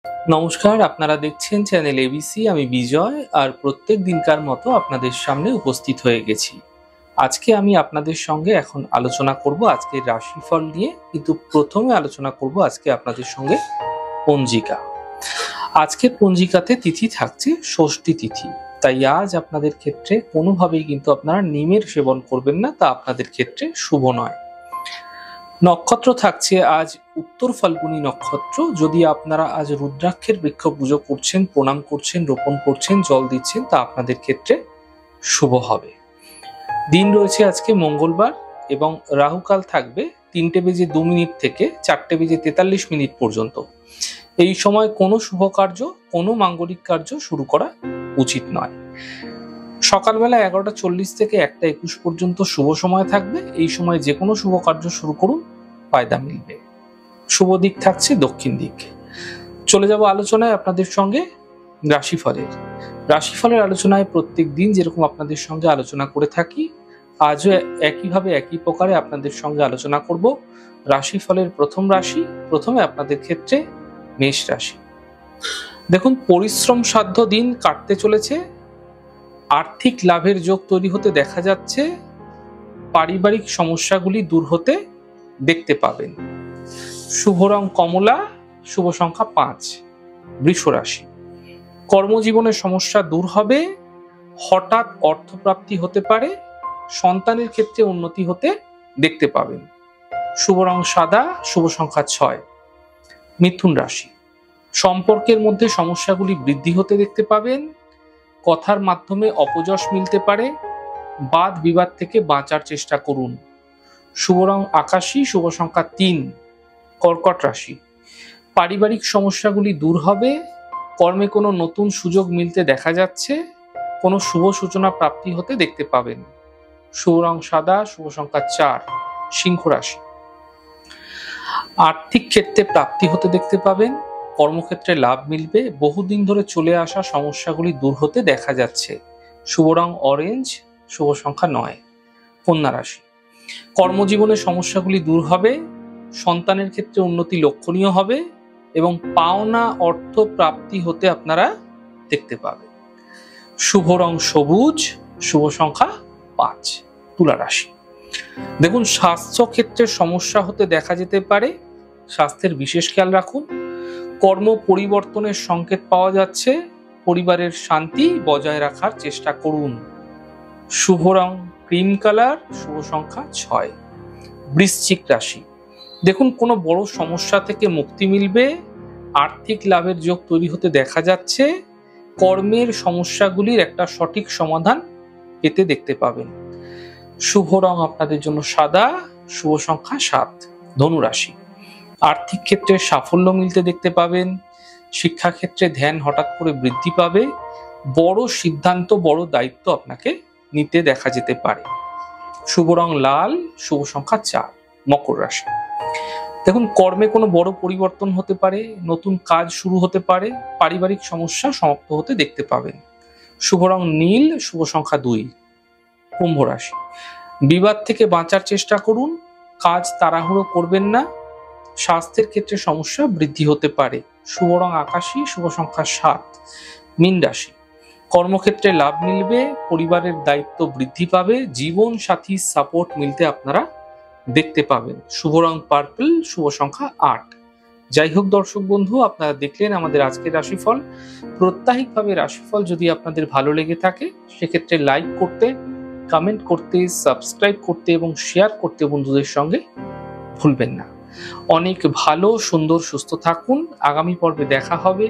নমস্কার, আপনারা দেখছেন চ্যানেল এবিসি। আমি বিজয়, আর প্রত্যেক দিনকার মতো আপনাদের সামনে উপস্থিত হয়ে গেছি। আজকে আমি আপনাদের সঙ্গে এখন আলোচনা করব আজকের রাশিফল নিয়ে, কিন্তু প্রথমে আলোচনা করব আজকে আপনাদের সঙ্গে পঞ্জিকা। আজকের পঞ্জিকাতে তিথি থাকছে ষষ্ঠী তিথি, তাই আজ আপনাদের ক্ষেত্রে কোনোভাবেই কিন্তু আপনারা নিমের সেবন করবেন না, তা আপনাদের ক্ষেত্রে শুভ নয়। নক্ষত্র থাকছে আজ উত্তর ফাল্গুনী নক্ষত্র। যদি আপনারা আজ রুদ্রাক্ষের বৃক্ষ পুজো করছেন, প্রণাম করছেন, রোপণ করছেন, জল দিচ্ছেন, তা আপনাদের ক্ষেত্রে শুভ হবে। দিন রয়েছে আজকে মঙ্গলবার, এবং রাহুকাল থাকবে 3:02 থেকে 4:43 পর্যন্ত। এই সময় কোনো শুভ কার্য, কোনো মাঙ্গলিক কার্য শুরু করা উচিত নয়। সকালবেলা 11:40 থেকে 1:21 পর্যন্ত শুভ সময় থাকবে। এই সময় যে কোনো শুভ কার্য শুরু করুন, ফায়দা মিলবে। শুভ দিক থাকছে দক্ষিণ দিক। চলে যাব আলোচনায় আপনাদের সঙ্গে রাশিফলের আলোচনায় প্রত্যেক দিন যেরকম আপনাদের সঙ্গে আলোচনা করে থাকি, আজও একইভাবে একই প্রকারে আপনাদের সঙ্গে আলোচনা করব রাশিফলের প্রথম রাশি। প্রথমে আপনাদের ক্ষেত্রে মেষ রাশি। দেখুন, পরিশ্রম সাধ্য দিন কাটতে চলেছে। আর্থিক লাভের যোগ তৈরি হতে দেখা যাচ্ছে। পারিবারিক সমস্যাগুলি দূর হতে দেখতে পাবেন। শুভ রং কমলা, শুভ সংখ্যা 5। বৃষ রাশি। কর্মজীবনের সমস্যা দূর হবে। হঠাৎ অর্থপ্রাপ্তি হতে পারে। সন্তানের ক্ষেত্রে উন্নতি হতে দেখতে পাবেন। শুভ রং সাদা, শুভ সংখ্যা 6। মিথুন রাশি। সম্পর্কের মধ্যে সমস্যাগুলি বৃদ্ধি হতে দেখতে পাবেন। কথার মাধ্যমে অপযশ মিলতে পারে। বাদ বিবাদ থেকে বাঁচার চেষ্টা করুন। শুভ রং আকাশী, শুভ সংখ্যা 3। কর্কট রাশি। পারিবারিক সমস্যাগুলি দূর হবে। কর্মে কোনো নতুন সুযোগ মিলতে দেখা যাচ্ছে। কোনো শুভ সূচনা প্রাপ্তি হতে দেখতে পাবেন। শুভ রং সাদা, শুভ সংখ্যা 4। সিংহ রাশি। আর্থিক ক্ষেত্রে প্রাপ্তি হতে দেখতে পাবেন। কর্মক্ষেত্রে লাভ মিলবে। বহুদিন ধরে চলে আসা সমস্যাগুলি দূর হতে দেখা যাচ্ছে। শুভ রং অরেঞ্জ, শুভ সংখ্যা 9। কন্যা রাশি। কর্মজীবনের সমস্যাগুলি দূর হবে। সন্তানের ক্ষেত্রে উন্নতি লক্ষণীয় হবে, এবং পাওনা অর্থ প্রাপ্তি হতে আপনারা দেখতে পাবেন। শুভ রং সবুজ, শুভ সংখ্যা 5। তুলা রাশি। দেখুন, স্বাস্থ্য ক্ষেত্রে সমস্যা হতে দেখা যেতে পারে। স্বাস্থ্যের বিশেষ খেয়াল রাখুন। কর্ম পরিবর্তনের সংকেত পাওয়া যাচ্ছে। পরিবারের শান্তি বজায় রাখার চেষ্টা করুন। শুভ রং ক্রিম কালার, শুভ সংখ্যা 6। বৃশ্চিক রাশি। দেখুন, কোনো বড় সমস্যা থেকে মুক্তি মিলবে। আর্থিক লাভের যোগ তৈরি হতে দেখা যাচ্ছে। কর্মের সমস্যাগুলির একটা সঠিক সমাধান পেতে দেখতে পাবেন। শুভ রং আপনাদের জন্য সাদা, শুভ সংখ্যা 7। ধনু রাশি। আর্থিক ক্ষেত্রে সাফল্য মিলতে দেখতে পাবেন। শিক্ষা ক্ষেত্রে ধ্যান হঠাৎ করে বৃদ্ধি পাবে। বড় সিদ্ধান্ত, বড় দায়িত্ব আপনাকে নিতে দেখা যেতে পারে। শুভ রং লাল, শুভ সংখ্যা 4। মকর রাশি। দেখুন, কর্মে কোনো বড় পরিবর্তন হতে পারে। নতুন কাজ শুরু হতে পারে। পারিবারিক সমস্যা সমাপ্ত হতে দেখতে পাবেন। শুভ রং নীল, শুভ সংখ্যা 2। কুম্ভ রাশি। বিবাদ থেকে বাঁচার চেষ্টা করুন। কাজ তাড়াহুড়ো করবেন না। স্বাস্থ্যের ক্ষেত্রে সমস্যা বৃদ্ধি হতে পারে। শুভ রং আকাশী, শুভ সংখ্যা 7। মীন রাশি। কর্মক্ষেত্রে লাভ মিলবে। পরিবারের দায়িত্ব বৃদ্ধি পাবে। জীবন সাথীর সাপোর্ট মিলতে আপনারা দেখতে পাবেন। শুভ রং পার্পল, শুভ সংখ্যা 8। যাই হোক দর্শক বন্ধু, আপনারা দেখলেন আমাদের আজকের রাশিফল। প্রত্যাহিকভাবে রাশিফল যদি আপনাদের ভালো লেগে থাকে, সেক্ষেত্রে লাইক করতে, কমেন্ট করতে, সাবস্ক্রাইব করতে এবং শেয়ার করতে বন্ধুদের সঙ্গে ভুলবেন না। অনেক ভালো, সুন্দর, সুস্থ থাকুন। আগামী পর্বে দেখা হবে।